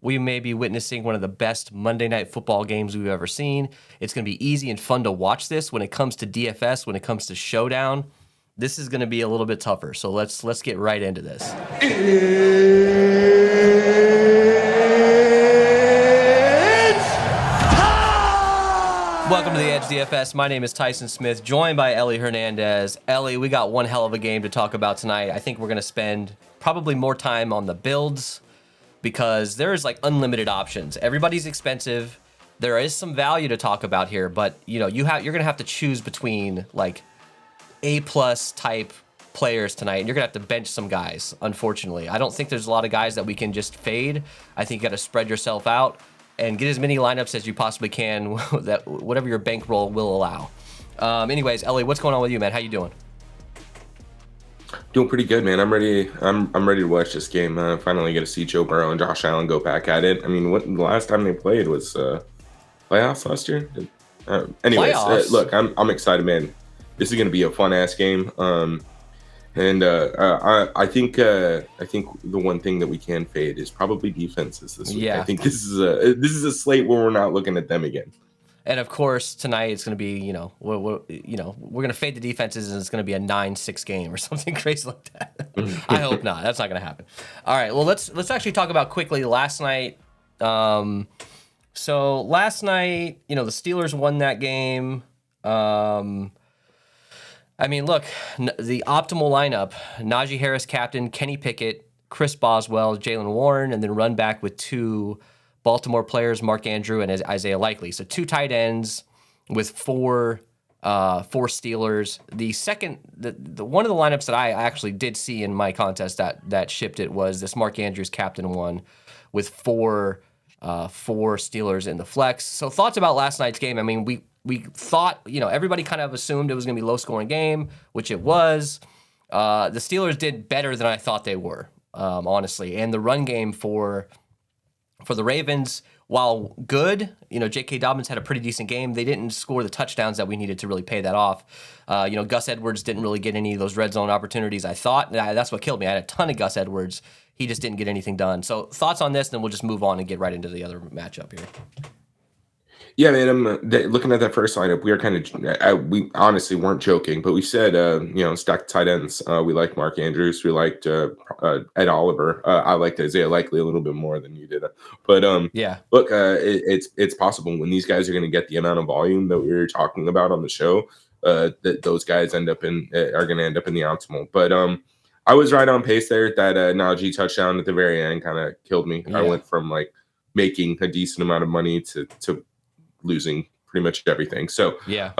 we may be witnessing one of the best Monday Night Football games we've ever seen. It's going to be easy and fun to watch this. When it comes to DFS, when it comes to Showdown, this is going to be a little bit tougher. So let's get right into this. Welcome to the Edge DFS. My name is Tyson Smith, joined by Ellie Hernandez. Ellie, we got one hell of a game to talk about tonight. I think we're going to spend probably more time on the builds because there's like unlimited options. Everybody's expensive. There is some value to talk about here, but you're going to have to choose between like A+ type players tonight, and you're going to have to bench some guys, unfortunately. I don't think there's a lot of guys that we can just fade. I think you got to spread yourself out and get as many lineups as you possibly can, that whatever your bankroll will allow. Anyways, Ellie, what's going on with you, man? How you doing? Doing pretty good, man. I'm ready. I'm ready to watch this game. Finally get to see Joe Burrow and Josh Allen go back at it. I mean, the last time they played was playoffs last year. Anyways, look, I'm excited, man. This is gonna be a fun ass game. I think the one thing that we can fade is probably defenses this week. Yeah. I think this is a slate where we're not looking at them again. And of course, tonight it's going to be, we're going to fade the defenses, and it's going to be a 9-6 game or something crazy like that. I hope not. That's not going to happen. All right. Well, let's actually talk about quickly last night. So last night, the Steelers won that game. I mean, look, the optimal lineup: Najee Harris, captain; Kenny Pickett, Chris Boswell, Jalen Warren, and then run back with two Baltimore players, Mark Andrew and Isaiah Likely. So two tight ends with four Steelers. The one of the lineups that I actually did see in my contest that shipped it was this Mark Andrews captain one with four Steelers in the flex. So thoughts about last night's game? I mean, we thought, everybody kind of assumed it was going to be a low-scoring game, which it was. The Steelers did better than I thought they were, honestly. And the run game for the Ravens, while good, J.K. Dobbins had a pretty decent game. They didn't score the touchdowns that we needed to really pay that off. Gus Edwards didn't really get any of those red zone opportunities, I thought. That's what killed me. I had a ton of Gus Edwards. He just didn't get anything done. So thoughts on this, then we'll just move on and get right into the other matchup here. Yeah, man. I'm looking at that first lineup. We are we honestly weren't joking, but we said, stack tight ends. We liked Mark Andrews. We liked Ed Oliver. I liked Isaiah Likely a little bit more than you did. But yeah, look, it's possible when these guys are going to get the amount of volume that we were talking about on the show, that those guys are going to end up in the optimal. But I was right on pace there. That Najee touchdown at the very end kind of killed me. Yeah. I went from like making a decent amount of money to losing pretty much everything. So, yeah,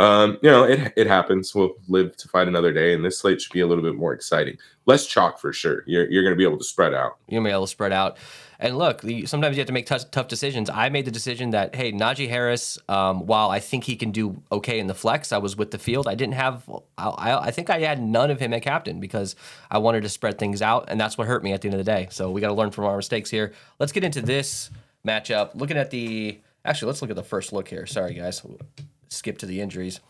it happens. We'll live to fight another day, and this slate should be a little bit more exciting. Less chalk for sure. You're going to be able to spread out. You're going to be able to spread out. And look, sometimes you have to make tough decisions. I made the decision that, hey, Najee Harris, while I think he can do okay in the flex, I was with the field. I didn't have, I think I had none of him at captain because I wanted to spread things out, and that's what hurt me at the end of the day. So we got to learn from our mistakes here. Let's get into this matchup. Actually, let's look at the first look here. Sorry, guys. We'll skip to the injuries.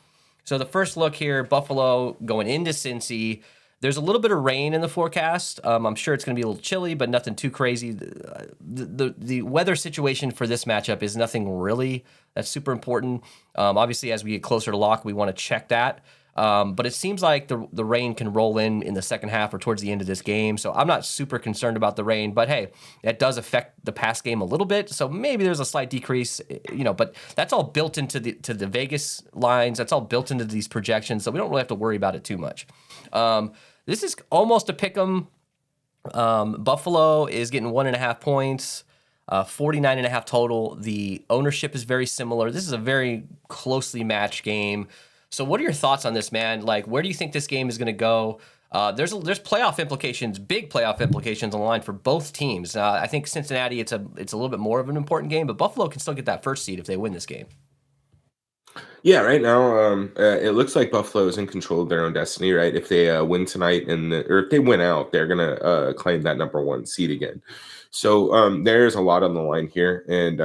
So the first look here, Buffalo going into Cincy. There's a little bit of rain in the forecast. I'm sure it's going to be a little chilly, but nothing too crazy. The weather situation for this matchup is nothing really that's super important. Obviously, as we get closer to lock, we want to check that. But it seems like the rain can roll in the second half or towards the end of this game. So I'm not super concerned about the rain. But hey, that does affect the pass game a little bit. So maybe there's a slight decrease, but that's all built into the Vegas lines. That's all built into these projections. So we don't really have to worry about it too much. This is almost a pick 'em. Buffalo is getting 1.5 points. 49.5 total. The ownership is very similar. This is a very closely matched game. So what are your thoughts on this, man? Like, where do you think this game is going to go? There's playoff implications, big playoff implications on the line for both teams. I think Cincinnati, it's a little bit more of an important game, but Buffalo can still get that first seed if they win this game. Yeah, right now, it looks like Buffalo is in control of their own destiny, right? If they win tonight or if they win out, they're gonna claim that number one seed again. So there's a lot on the line here, and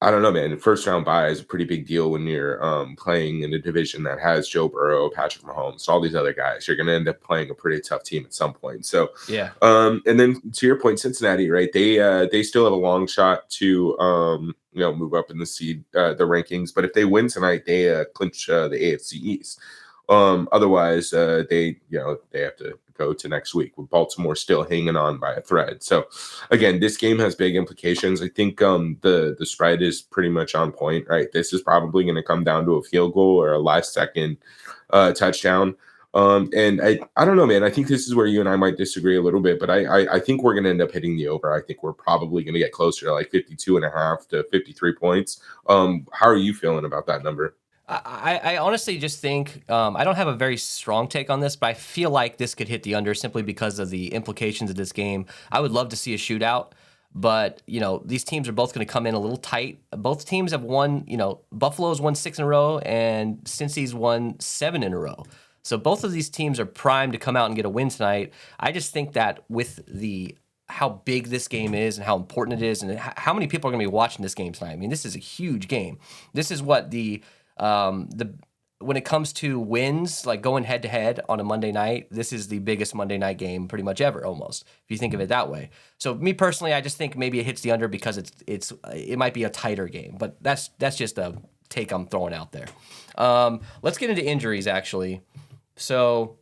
I don't know, man. First round bye is a pretty big deal when you're playing in a division that has Joe Burrow, Patrick Mahomes, all these other guys. You're going to end up playing a pretty tough team at some point. So, Yeah. And then to your point, Cincinnati, right? They still have a long shot to move up in the rankings. But if they win tonight, they clinch the AFC East. Otherwise, they have to go to next week with Baltimore still hanging on by a thread. So again, this game has big implications. I think the spread is pretty much on point, right? This is probably going to come down to a field goal or a last second touchdown. And I don't know, man. I think this is where you and I might disagree a little bit, but I think we're going to end up hitting the over. I think we're probably going to get closer to like 52.5 to 53 points. How are you feeling about that number? I honestly just think I don't have a very strong take on this, but I feel like this could hit the under simply because of the implications of this game. I would love to see a shootout, but these teams are both going to come in a little tight. Both teams have won. Buffalo's won 6 in a row, and Cincy's won 7 in a row. So both of these teams are primed to come out and get a win tonight. I just think that with how big this game is and how important it is, and how many people are going to be watching this game tonight. I mean, this is a huge game. This is what when it comes to wins, like going head to head on a Monday night, this is the biggest Monday night game pretty much ever, almost, if you think of it that way. So me personally, I just think maybe it hits the under because it might be a tighter game, but that's just a take I'm throwing out there. Let's get into injuries actually. So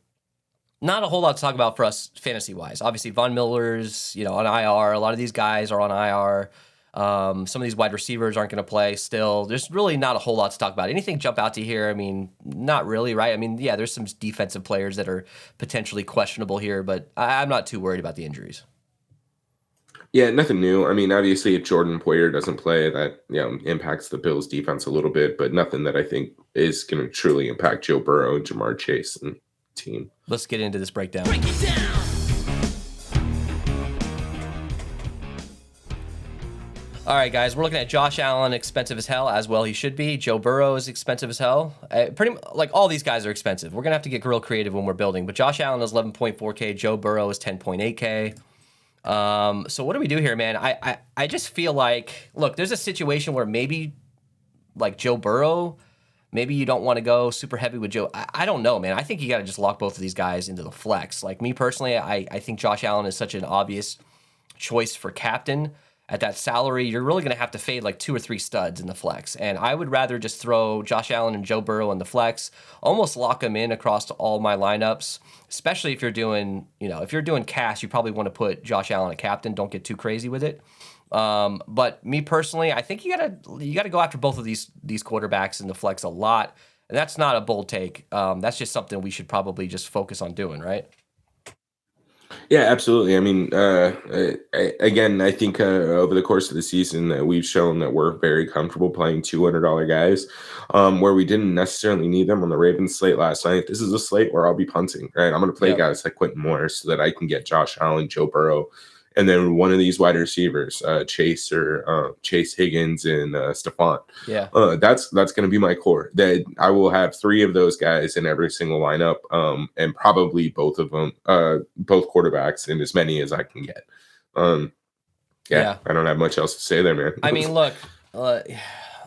not a whole lot to talk about for us fantasy wise. Obviously, Von Miller's on IR. A lot of these guys are on IR. Some of these wide receivers aren't going to play still. There's really not a whole lot to talk about. Anything jump out to here? I mean, not really, right? I mean, yeah, there's some defensive players that are potentially questionable here, but I'm not too worried about the injuries. Yeah, nothing new. I mean, obviously, if Jordan Poyer doesn't play, that impacts the Bills' defense a little bit, but nothing that I think is going to truly impact Joe Burrow and Jamar Chase and team. Let's get into this breakdown. Break it down. All right, guys, we're looking at Josh Allen, expensive as hell, as well he should be. Joe Burrow is expensive as hell. Pretty much, like all these guys are expensive. We're going to have to get real creative when we're building. But Josh Allen is 11.4K. Joe Burrow is 10.8K. So what do we do here, man? I just feel like, look, there's a situation where maybe like Joe Burrow, maybe you don't want to go super heavy with Joe. I don't know, man. I think you got to just lock both of these guys into the flex. Like me personally, I think Josh Allen is such an obvious choice for captain. At that salary, you're really going to have to fade like 2 or 3 studs in the flex. And I would rather just throw Josh Allen and Joe Burrow in the flex, almost lock them in across all my lineups, especially if you're doing, if you're doing cash, you probably want to put Josh Allen at captain. Don't get too crazy with it. But me personally, I think you gotta go after both of these quarterbacks in the flex a lot. And that's not a bold take. That's just something we should probably just focus on doing, right? Yeah, absolutely. I mean, again, I think over the course of the season, we've shown that we're very comfortable playing $200 guys, where we didn't necessarily need them on the Ravens slate last night. This is a slate where I'll be punting, right? I'm going to play guys like Quentin Morris so that I can get Josh Allen, Joe Burrow, and then one of these wide receivers, Chase Higgins and Stephon. Yeah, that's going to be my core. That I will have 3 of those guys in every single lineup, and probably both of them, both quarterbacks, and as many as I can get. Yeah, I don't have much else to say there, man. I mean, look.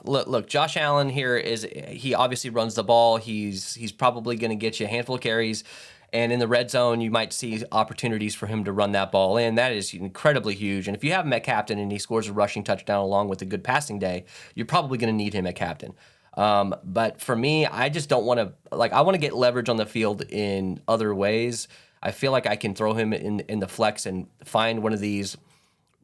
Look, Josh Allen here he obviously runs the ball. He's probably going to get you a handful of carries. And in the red zone, you might see opportunities for him to run that ball in. That is incredibly huge. And if you have him at captain and he scores a rushing touchdown along with a good passing day, you're probably going to need him at captain. But for me, I just don't want to, I want to get leverage on the field in other ways. I feel like I can throw him in the flex and find one of these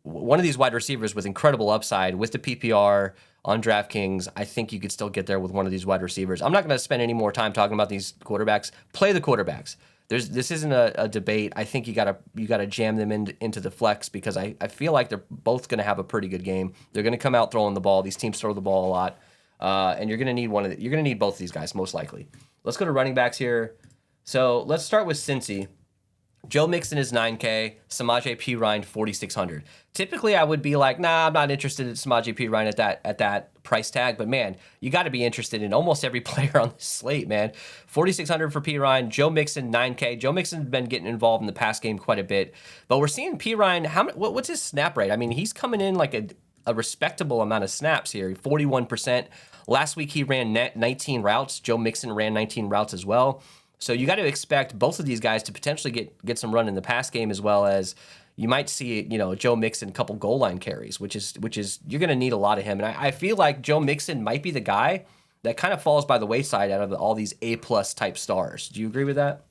wide receivers with incredible upside with the PPR on DraftKings. I think you could still get there with one of these wide receivers. I'm not going to spend any more time talking about these quarterbacks. Play the quarterbacks. This isn't a debate. I think you gotta jam them into the flex because I feel like they're both going to have a pretty good game. They're going to come out throwing the ball. These teams throw the ball a lot, and you're going to need both of these guys most likely. Let's go to running backs here. So let's start with Cincy. Joe Mixon is 9K, Samaje Perine 4,600. Typically, I would be like, nah, I'm not interested in Samaje Perine at that price tag. But man, you got to be interested in almost every player on this slate, man. 4,600 for Perine, Joe Mixon 9K. Joe Mixon's been getting involved in the pass game quite a bit, but we're seeing Perine. What's his snap rate? I mean, he's coming in like a respectable amount of snaps here, 41%. Last week he ran 19 routes. Joe Mixon ran 19 routes as well. So you got to expect both of these guys to potentially get some run in the pass game, as well as you might see, Joe Mixon a couple goal line carries, which is you're going to need a lot of him. And I feel like Joe Mixon might be the guy that kind of falls by the wayside out of all these A+ type stars. Do you agree with that?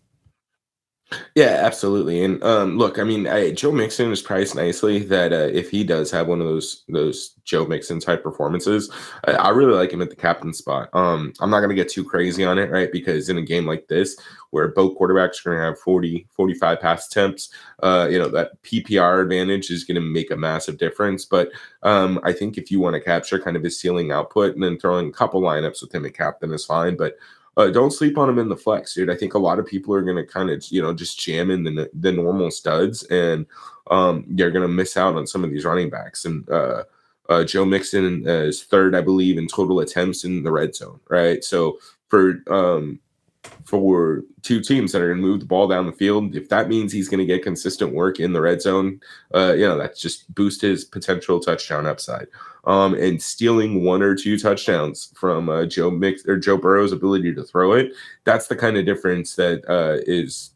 Yeah, absolutely. And look, I mean, Joe Mixon is priced nicely. That if he does have one of those Joe Mixon type performances, I really like him at the captain spot. I'm not going to get too crazy on it, right? Because in a game like this, where both quarterbacks are going to have 40, 45 pass attempts, that PPR advantage is going to make a massive difference. But I think if you want to capture kind of his ceiling output, and then throwing a couple lineups with him at captain is fine. But don't sleep on him in the flex, dude. I think a lot of people are going to kind of, just jam in the normal studs, and you're going to miss out on some of these running backs. And Joe Mixon is third, I believe, in total attempts in the red zone, right? So for two teams that are going to move the ball down the field, if that means he's going to get consistent work in the red zone, that's just boost his potential touchdown upside. And stealing one or two touchdowns from Joe Burrow's ability to throw it, that's the kind of difference that is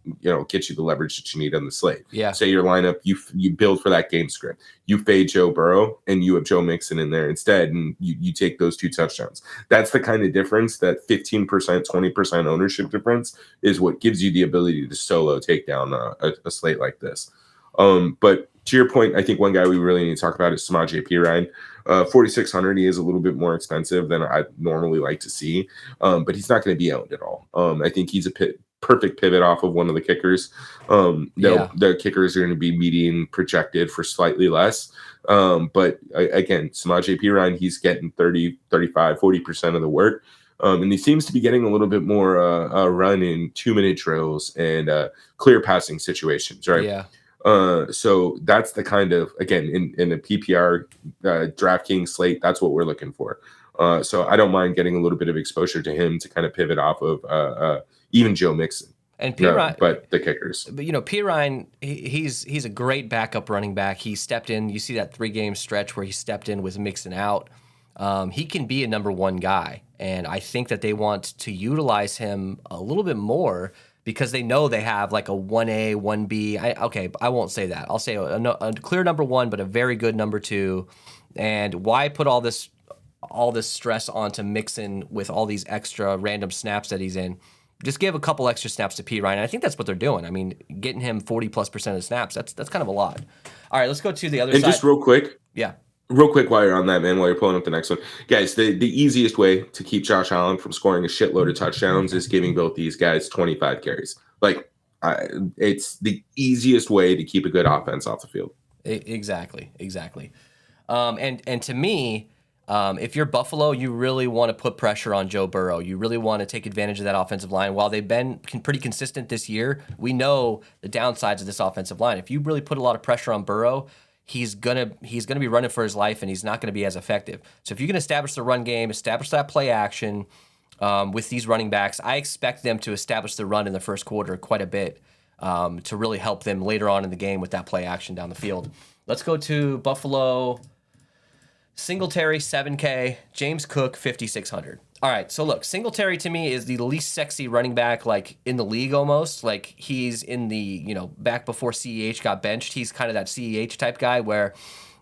get you the leverage that you need on the slate. Yeah. Say your lineup, you build for that game script. You fade Joe Burrow and you have Joe Mixon in there instead, and you take those two touchdowns. That's the kind of difference. That 15%, 20% ownership difference is what gives you the ability to solo take down a slate like this. But to your point, I think one guy we really need to talk about is Samaje Perine. 4,600. He is a little bit more expensive than I normally like to see, but he's not going to be owned at all. I think he's a perfect pivot off of one of the kickers. The kickers are going to be median projected for slightly less. But again, Samaje Perine, he's getting 30, 35, 40% of the work. And he seems to be getting a little bit more run in 2-minute drills and clear passing situations, right? Yeah. So that's the kind of, again, in a PPR DraftKings slate, that's what we're looking for. So I don't mind getting a little bit of exposure to him to kind of pivot off of even Joe Mixon. And Perine, but the kickers. But Perine, he's a great backup running back. He stepped in. You see that 3-game stretch where he stepped in with Mixon out. He can be a number one guy, and I think that they want to utilize him a little bit more because they know they have like a 1A, 1B. I won't say that. I'll say a clear number one, but a very good number two. And why put all this stress onto Mixon with all these extra random snaps that he's in? Just give a couple extra snaps to Perine. I think that's what they're doing. I mean, getting him 40+% of the snaps, that's kind of a lot. All right, let's go to the other side. And just real quick. Yeah. Real quick while you're on that, man, while you're pulling up the next one. Guys, the easiest way to keep Josh Allen from scoring a shitload of touchdowns is giving both these guys 25 carries. It's the easiest way to keep a good offense off the field. Exactly. And to me, if you're Buffalo, you really want to put pressure on Joe Burrow. You really want to take advantage of that offensive line. While they've been pretty consistent this year, we know the downsides of this offensive line. If you really put a lot of pressure on Burrow, he's gonna be running for his life, and he's not gonna be as effective. So if you can establish the run game, establish that play action with these running backs, I expect them to establish the run in the first quarter quite a bit to really help them later on in the game with that play action down the field. Let's go to Buffalo. Singletary 7K, James Cook 5,600. All right, so look, Singletary to me is the least sexy running back like in the league almost. Like he's in the, back before CEH got benched, he's kind of that CEH type guy where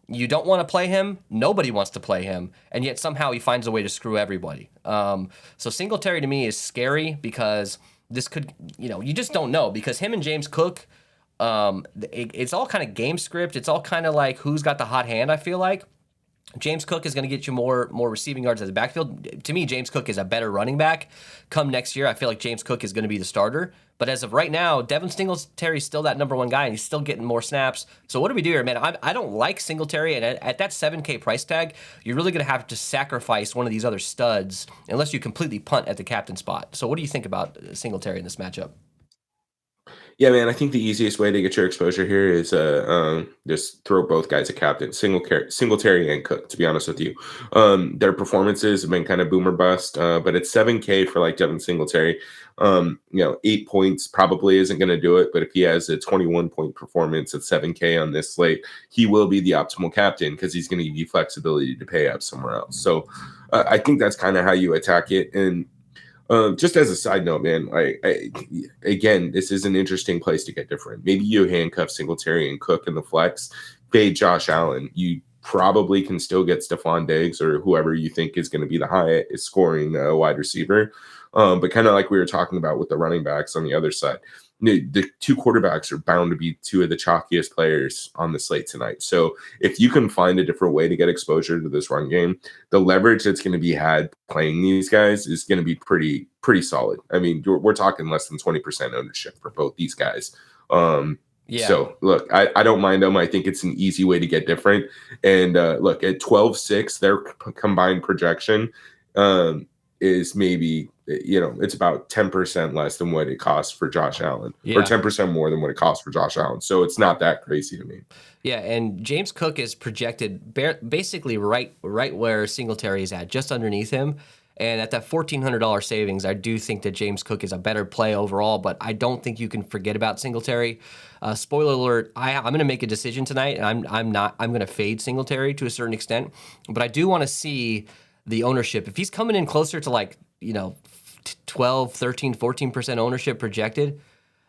you don't want to play him, nobody wants to play him, and yet somehow he finds a way to screw everybody. So Singletary to me is scary because this could, you just don't know because him and James Cook, it's all kind of game script. It's all kind of like who's got the hot hand, I feel like. James Cook is going to get you more receiving yards as a backfield. To me, James Cook is a better running back. Come next year, I feel like James Cook is going to be the starter. But as of right now, Devin Singletary is still that number one guy, and he's still getting more snaps. So what do we do here, man? I don't like Singletary, and at that 7K price tag, you're really going to have to sacrifice one of these other studs unless you completely punt at the captain spot. So what do you think about Singletary in this matchup? Yeah, man. I think the easiest way to get your exposure here is just throw both guys at captain, Singletary and Cook. To be honest with you, their performances have been kind of boomer bust. But it's 7K for like Devin Singletary. 8 points probably isn't going to do it. But if he has a 21-point performance at 7K on this slate, he will be the optimal captain because he's going to give you flexibility to pay up somewhere else. So I think that's kind of how you attack it. And just as a side note, man, again, this is an interesting place to get different. Maybe you handcuff Singletary and Cook in the flex, fade Josh Allen. You probably can still get Stephon Diggs or whoever you think is going to be the highest scoring wide receiver. But kind of like we were talking about with the running backs on the other side, the two quarterbacks are bound to be two of the chalkiest players on the slate tonight. So if you can find a different way to get exposure to this run game, the leverage that's going to be had playing these guys is going to be pretty solid. I mean, we're talking less than 20% ownership for both these guys. Yeah. So look, I don't mind them. I think it's an easy way to get different. And look, at 12-6, their combined projection is maybe, it's about 10% less than what it costs for Josh Allen, or 10% more than what it costs for Josh Allen. So it's not that crazy to me. Yeah, and James Cook is projected basically right where Singletary is at, just underneath him. And at that $1,400 savings, I do think that James Cook is a better play overall, but I don't think you can forget about Singletary. Spoiler alert, I'm going to make a decision tonight, and I'm going to fade Singletary to a certain extent, but I do want to see the ownership. If he's coming in closer to 12, 13, 14% ownership projected,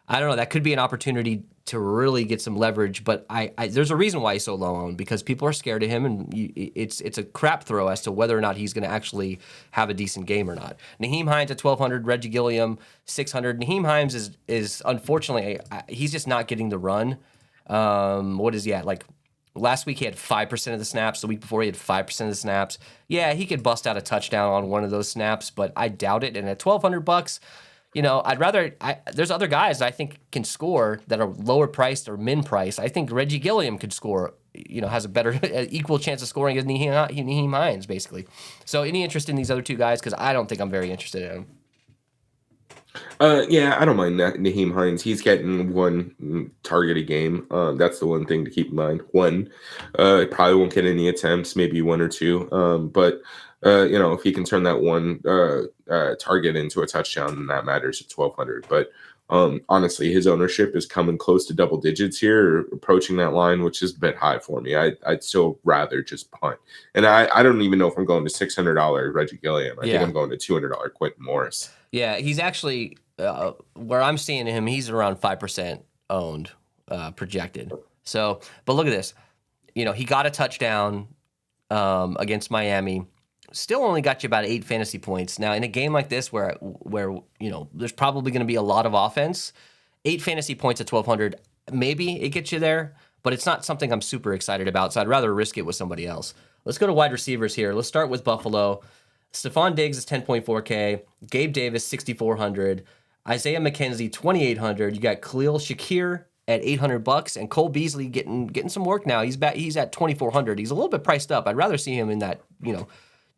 I don't know. That could be an opportunity to really get some leverage, but there's a reason why he's so low owned, because people are scared of him, and it's a crap throw as to whether or not he's going to actually have a decent game or not. Nyheim Hines at 1,200, Reggie Gilliam 600. Nyheim Hines is unfortunately, he's just not getting the run. What is he at? Like last week he had 5% of the snaps. The week before he had 5% of the snaps. Yeah, he could bust out a touchdown on one of those snaps, but I doubt it. And at $1,200, I'd rather. There's other guys that I think can score that are lower priced or min priced. I think Reggie Gilliam could score. Has a better, equal chance of scoring as Nyheim Hines, basically. So, any interest in these other two guys? Because I don't think I'm very interested in them. Yeah, I don't mind Nyheim Hines. He's getting one target a game. That's the one thing to keep in mind. One, probably won't get any attempts, maybe one or two. But if he can turn that one target into a touchdown, then that matters at 1,200. But honestly, his ownership is coming close to double digits here, approaching that line, which is a bit high for me. I'd still rather just punt. And I don't even know if I'm going to $600 Reggie Gilliam. I think I'm going to $200 Quentin Morris. Yeah, he's actually, where I'm seeing him, he's around 5% owned, projected. So, but look at this. He got a touchdown against Miami. Still only got you about 8 fantasy points. Now, in a game like this where there's probably going to be a lot of offense, 8 fantasy points at 1,200, maybe it gets you there, but it's not something I'm super excited about, so I'd rather risk it with somebody else. Let's go to wide receivers here. Let's start with Buffalo. Stephon Diggs is 10.4K. Gabe Davis, 6,400. Isaiah McKenzie, 2,800. You got Khalil Shakir at $800, and Cole Beasley getting some work now. He's at 2,400. He's a little bit priced up. I'd rather see him in that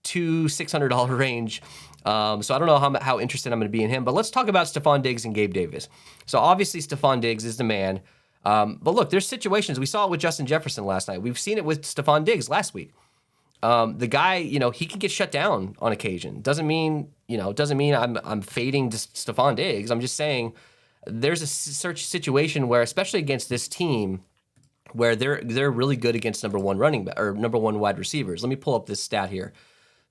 $600 range. So I don't know how interested I'm going to be in him. But let's talk about Stephon Diggs and Gabe Davis. So obviously Stephon Diggs is the man. But look, there's situations. We saw it with Justin Jefferson last night. We've seen it with Stephon Diggs last week. The guy, he can get shut down on occasion. Doesn't mean I'm fading Stephon Diggs. I'm just saying there's a situation where, especially against this team, where they're really good against number one wide receivers. Let me pull up this stat here.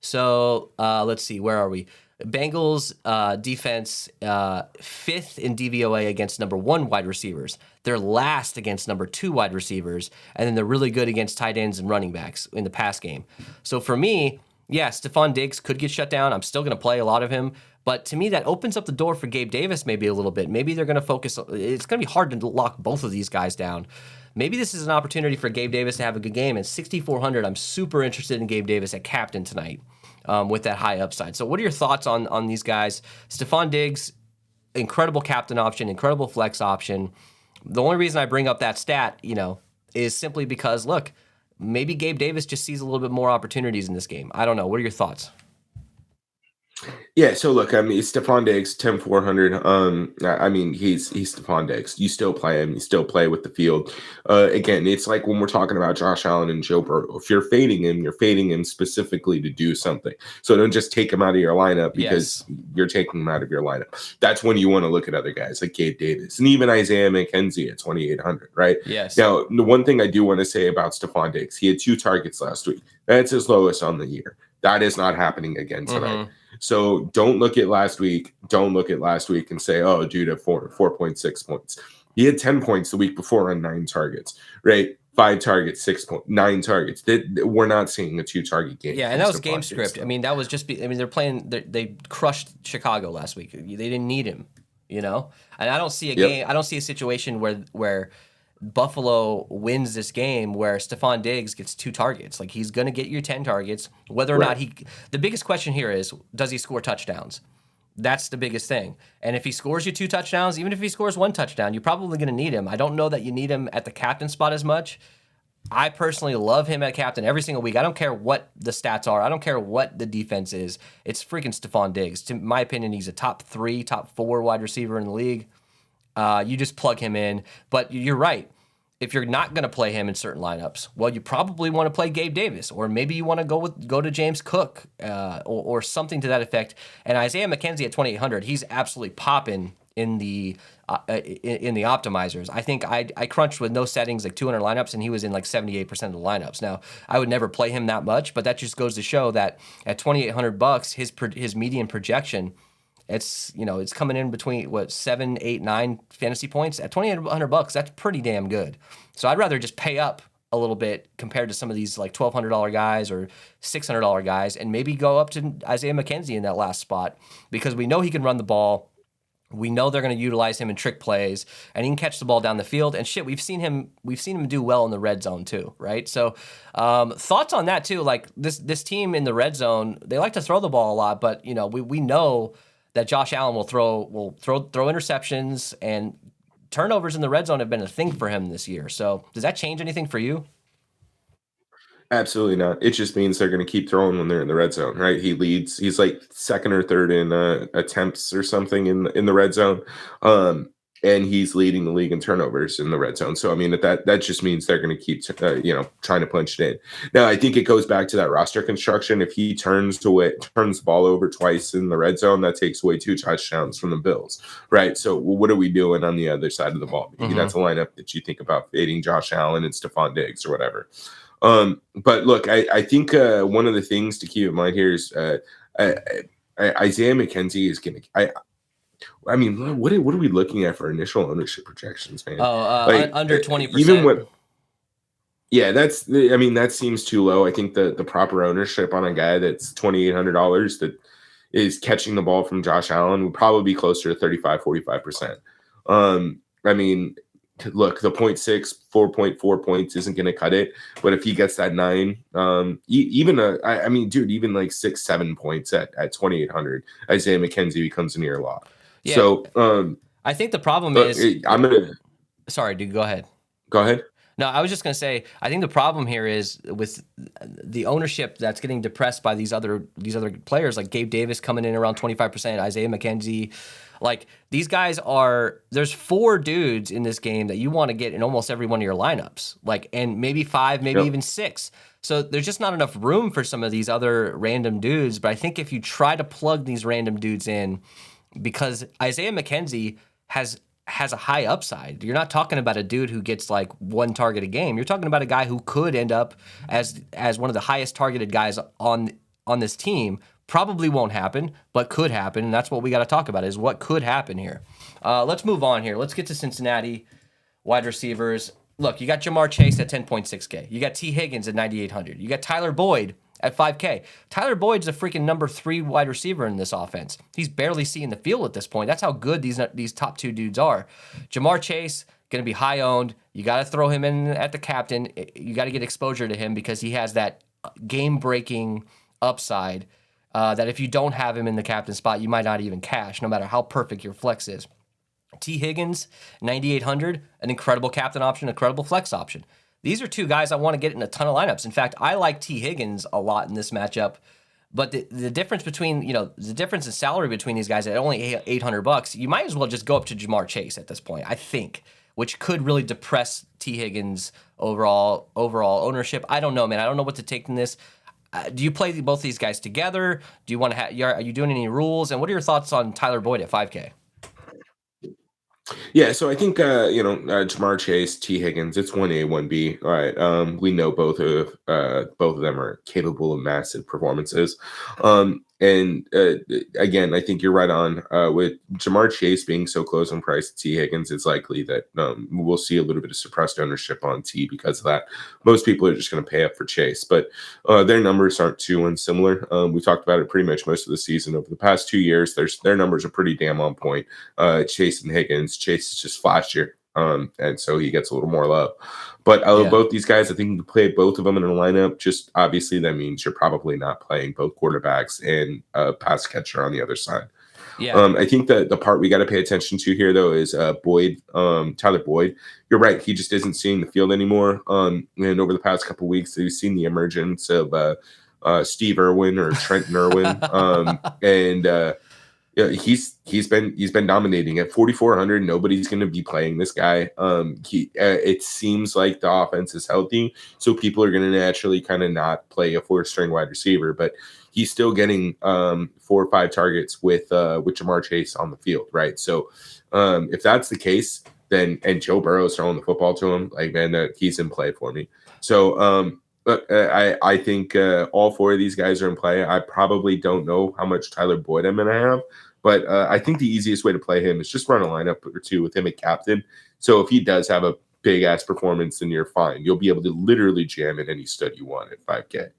So let's see, where are we? Bengals defense 5th in DVOA against number 1 wide receivers. They're last against number 2 wide receivers, and then they're really good against tight ends and running backs in the pass game. So for me, yeah, Stephon Diggs could get shut down. I'm still going to play a lot of him. But to me, that opens up the door for Gabe Davis maybe a little bit. Maybe they're going to focus. It's going to be hard to lock both of these guys down. Maybe this is an opportunity for Gabe Davis to have a good game. At 6,400, I'm super interested in Gabe Davis at captain tonight with that high upside. So what are your thoughts on these guys? Stephon Diggs, incredible captain option, incredible flex option. The only reason I bring up that stat, is simply because, look, maybe Gabe Davis just sees a little bit more opportunities in this game. I don't know. What are your thoughts? Yeah, so look, I mean, Stephon Diggs, 10,400. I mean, he's Stephon Diggs. You still play him. You still play with the field. Again, it's like when we're talking about Josh Allen and Joe Burrow. If you're fading him, you're fading him specifically to do something. So don't just take him out of your lineup because Yes. you're taking him out of your lineup. That's when you want to look at other guys like Gabe Davis and even Isaiah McKenzie at 2,800, right? Yes. Now, the one thing I do want to say about Stephon Diggs, he had 2 targets last week. That's his lowest on the year. That is not happening again tonight. Mm-hmm. So don't look at last week. Don't look at last week and say, oh, dude, at 4.6 points. He had 10 points the week before on 9 targets, right? 5 targets, 9 targets. We're not seeing a 2-target game. Yeah, and from that was Stephon game Diggs, script. I though. mean, that was just. I mean, they're playing. They crushed Chicago last week. They didn't need him, you know. And I don't see a Yep. game. I don't see a situation where Buffalo wins this game where Stephon Diggs gets 2 targets. Like he's going to get you 10 targets. Whether or not Right. he. The biggest question here is, does he score touchdowns? That's the biggest thing. And if he scores you 2 touchdowns, even if he scores 1 touchdown, you're probably going to need him. I don't know that you need him at the captain spot as much. I personally love him at captain every single week. I don't care what the stats are. I don't care what the defense is. It's freaking Stephon Diggs. To my opinion, he's a top 3, top 4 wide receiver in the league. You just plug him in. But you're right. If you're not going to play him in certain lineups, well, you probably want to play Gabe Davis, or maybe you want to go to James Cook, or something to that effect. And Isaiah McKenzie at 2,800, he's absolutely popping in the optimizers. I think I crunched with no settings like 200 lineups, and he was in like 78% of the lineups. Now I would never play him that much, but that just goes to show that at $2,800, his median projection, it's coming in between what 7, 8, 9 fantasy points at $2,800. That's pretty damn good. So I'd rather just pay up a little bit compared to some of these like $1,200 guys or $600 guys, and maybe go up to Isaiah McKenzie in that last spot because we know he can run the ball. We know they're going to utilize him in trick plays, and he can catch the ball down the field. And shit, we've seen him do well in the red zone too, right? So, thoughts on that too? Like this team in the red zone, they like to throw the ball a lot, but we know that Josh Allen will throw interceptions, and turnovers in the red zone have been a thing for him this year. So, does that change anything for you? Absolutely not. It just means they're going to keep throwing when they're in the red zone, right? He leads. He's like second or third in attempts or something in the red zone, and he's leading the league in turnovers in the red zone. So I mean that just means they're going to keep trying to punch it in. Now I think it goes back to that roster construction. If he turns the ball over twice in the red zone, that takes away 2 touchdowns from the Bills, right? So what are we doing on the other side of the ball? Maybe that's a lineup that you think about fading Josh Allen and Stephon Diggs or whatever. But look, I think one of the things to keep in mind here is Isaiah McKenzie is going to. I mean, what are we looking at for initial ownership projections, man? Under 20%. Even what? Yeah, I mean, that seems too low. I think the proper ownership on a guy that's $2,800 that is catching the ball from Josh Allen would probably be closer to 35-45%. I mean, look, the 0.6, 4.4 points isn't going to cut it. But if he gets that 9, I mean, dude, even like 6, 7 points at 2,800, Isaiah McKenzie becomes near a lot. Yeah, So, I think the problem look, is. I'm gonna Sorry, dude. Go ahead. go ahead. No, I was just going to say, I think the problem here is with the ownership that's getting depressed by these other players, like Gabe Davis coming in around 25%, Isaiah McKenzie. Like these guys there's 4 dudes in this game that you want to get in almost every one of your lineups, like, and maybe 5, maybe Yep. even 6. So there's just not enough room for some of these other random dudes. But I think if you try to plug these random dudes in, because Isaiah McKenzie has a high upside. You're not talking about a dude who gets like 1 target a game. You're talking about a guy who could end up as one of the highest targeted guys on this team. Probably won't happen, but could happen, and that's what we got to talk about is what could happen here. Let's move on here. Let's get to Cincinnati wide receivers. Look, you got Jamar Chase at 10.6K. You got T. Higgins at 9,800. You got Tyler Boyd at 5K. Tyler Boyd's a freaking number 3 wide receiver in this offense. He's barely seeing the field at this point. That's how good these top 2 dudes are. Jamar Chase, going to be high owned. You got to throw him in at the captain. You got to get exposure to him because he has that game-breaking upside that if you don't have him in the captain spot, you might not even cash, no matter how perfect your flex is. T. Higgins, 9,800, an incredible captain option, incredible flex option. These are 2 guys I want to get in a ton of lineups. In fact, I like T. Higgins a lot in this matchup But the difference between, the difference in salary between these guys at only $800, you might as well just go up to Jamar Chase at this point, I think, which could really depress T. Higgins' overall ownership. I don't know, man. I don't know what to take in this. Do you play both these guys together? Do you want to are you doing any rules? And what are your thoughts on Tyler Boyd at 5K? Yeah, so I think Jamar Chase, T. Higgins, it's 1A, 1B. All right. We know both of them are capable of massive performances. And again, I think you're right on with Jamar Chase being so close in price to T. Higgins. It's likely that we'll see a little bit of suppressed ownership on T because of that. Most people are just going to pay up for Chase, but their numbers aren't too unsimilar. We talked about it pretty much most of the season. Over the past 2 years, their numbers are pretty damn on point. Chase and Higgins. Chase is just flashier, and so he gets a little more love. But I love both these guys. I think you can play both of them in a lineup. Just obviously that means you're probably not playing both quarterbacks and a pass catcher on the other side. Yeah. I think that the part we got to pay attention to here, though, is Boyd, Tyler Boyd. You're right. He just isn't seeing the field anymore. And over the past couple of weeks, we've seen the emergence of Steve Irwin or Trenton Irwin. And yeah, he's been dominating at 4,400. Nobody's going to be playing this guy. It seems like the offense is healthy, so people are going to naturally kind of not play a 4-string wide receiver. But he's still getting 4 or 5 targets with Jamar Chase on the field, right? So if that's the case, then and Joe Burrow's throwing the football to him, like man, he's in play for me. So but I think all 4 of these guys are in play. I probably don't know how much Tyler Boyd I'm going to have, but I think the easiest way to play him is just run a lineup or 2 with him at captain. So if he does have a big-ass performance, then you're fine. You'll be able to literally jam in any stud you want at 5K.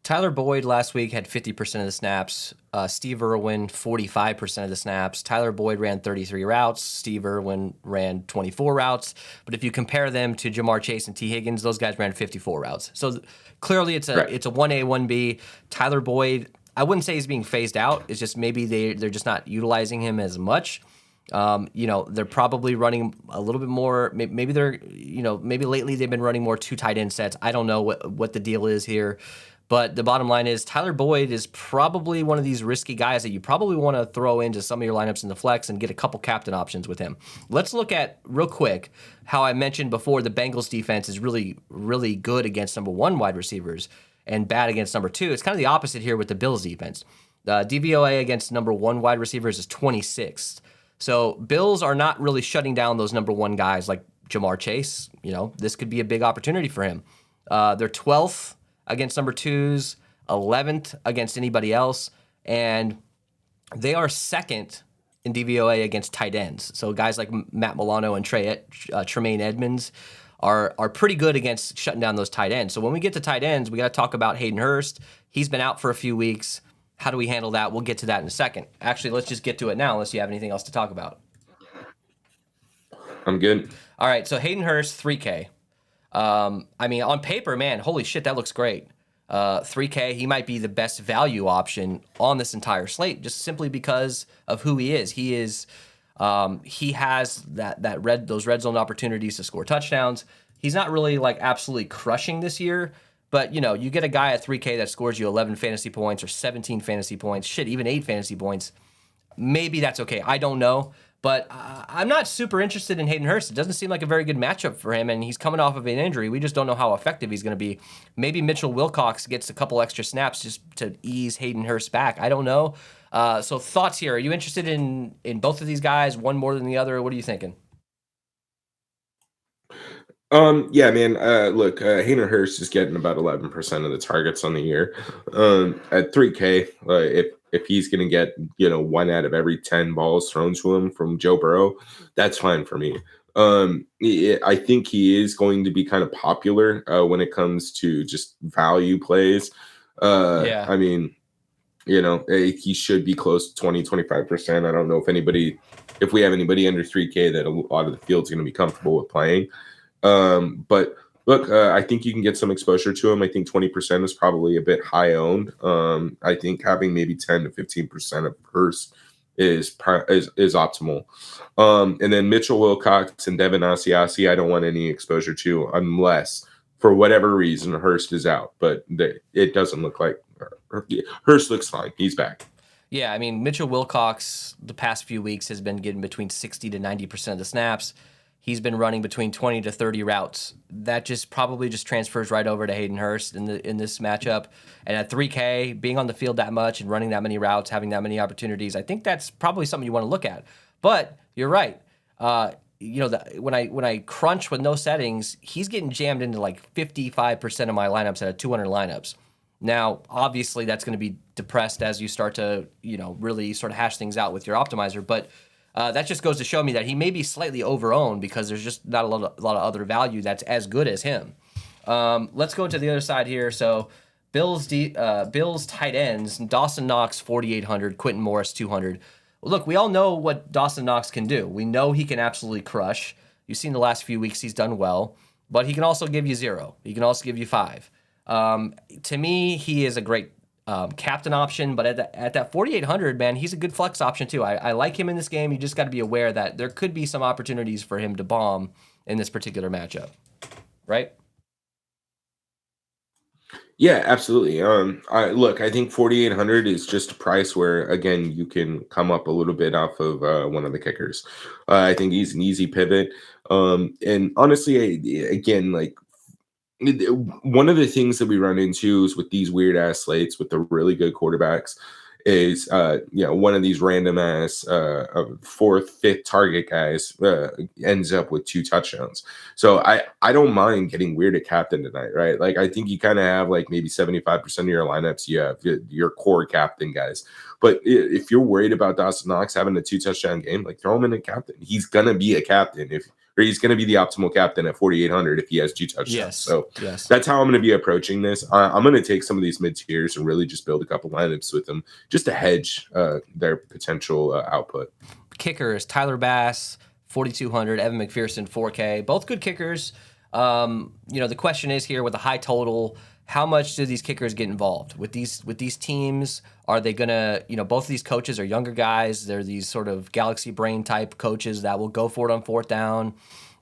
Tyler Boyd last week had 50% of the snaps. Steve Irwin, 45% of the snaps. Tyler Boyd ran 33 routes. Steve Irwin ran 24 routes. But if you compare them to Jamar Chase and T. Higgins, those guys ran 54 routes. So clearly it's a 1A, 1B. Tyler Boyd, I wouldn't say he's being phased out. It's just maybe they're just not utilizing him as much. They're probably running a little bit more. Maybe maybe lately they've been running more 2 tight end sets. I don't know what the deal is here. But the bottom line is Tyler Boyd is probably one of these risky guys that you probably want to throw into some of your lineups in the flex and get a couple captain options with him. Let's look at real quick how I mentioned before the Bengals defense is really, really good against number 1 wide receivers and bad against number 2. It's kind of the opposite here with the Bills defense. The DVOA against number 1 wide receivers is 26th. So Bills are not really shutting down those number 1 guys like Jamar Chase. This could be a big opportunity for him. They're 12th against number 2s, 11th against anybody else, and they are 2nd in DVOA against tight ends. So guys like Matt Milano and Tremaine Edmonds are pretty good against shutting down those tight ends. So when we get to tight ends, we got to talk about Hayden Hurst. He's been out for a few weeks. How do we handle that? We'll get to that in a second. Actually, let's just get to it now unless you have anything else to talk about. I'm good. All right, so Hayden Hurst, 3K. On paper, man, holy shit, that looks great. 3K, he might be the best value option on this entire slate, just simply because of who he is. He has those red zone opportunities to score touchdowns. He's not really like absolutely crushing this year, but you get a guy at 3K that scores you 11 fantasy points or 17 fantasy points, shit, even 8 fantasy points. Maybe that's okay. I don't know. But I'm not super interested in Hayden Hurst. It doesn't seem like a very good matchup for him, and he's coming off of an injury. We just don't know how effective he's going to be. Maybe Mitchell Wilcox gets a couple extra snaps just to ease Hayden Hurst back. I don't know. So thoughts here. Are you interested in both of these guys, one more than the other? What are you thinking? Yeah, man. Look, Hayden Hurst is getting about 11% of the targets on the year. At 3K, if he's going to get 1 out of every 10 balls thrown to him from Joe Burrow, that's fine for me. I think he is going to be kind of popular when it comes to just value plays. Yeah. I mean, he should be close to 20-25%. I don't know if we have anybody under 3K that a lot of the field's going to be comfortable with playing. But look, I think you can get some exposure to him. I think 20% is probably a bit high owned. I think having maybe 10 to 15% of Hurst is optimal. And then Mitchell Wilcox and Devin Asiasi, I don't want any exposure to unless for whatever reason Hurst is out, but it doesn't look like Hurst looks fine. He's back. Yeah, I mean, Mitchell Wilcox the past few weeks has been getting between 60 to 90% of the snaps. He's been running between 20 to 30 routes. That just probably just transfers right over to Hayden Hurst in this matchup. And at 3K, being on the field that much and running that many routes, having that many opportunities, I think that's probably something you want to look at. But you're right. When I crunch with no settings, he's getting jammed into like 55% of my lineups out of 200 lineups. Now, obviously, that's going to be depressed as you start to, really sort of hash things out with your optimizer. But that just goes to show me that he may be slightly overowned because there's just not a lot of other value that's as good as him. Let's go to the other side here. So Bills tight ends, Dawson Knox 4,800, Quentin Morris 200. Look, we all know what Dawson Knox can do. We know he can absolutely crush. You've seen the last few weeks he's done well, but he can also give you 0. He can also give you 5. To me, he is a great captain option, but at that 4,800, man, he's a good flex option too. I like him in this game. You just got to be aware that there could be some opportunities for him to bomb in this particular matchup, right? Yeah, absolutely. I think 4,800 is just a price where, again, you can come up a little bit off of one of the kickers. I think he's an easy pivot. And honestly, again, like one of the things that we run into is with these weird ass slates with the really good quarterbacks is one of these random ass fourth, fifth target guys ends up with 2 touchdowns. So I don't mind getting weird at captain tonight, right? Like I think you kind of have like maybe 75% of your lineups, you have your core captain guys. But if you're worried about Dawson Knox having a 2 touchdown game, like throw him in a captain. He's gonna be a captain or he's going to be the optimal captain at 4,800 if he has 2 touchdowns. Yes. So that's how I'm going to be approaching this. I'm going to take some of these mid tiers and really just build a couple lineups with them just to hedge their potential output. Kickers, Tyler Bass, 4,200, Evan McPherson, 4K. Both good kickers. The question is here with a high total, how much do these kickers get involved with these teams? Are they gonna, both of these coaches are younger guys. They're these sort of galaxy brain type coaches that will go for it on 4th down.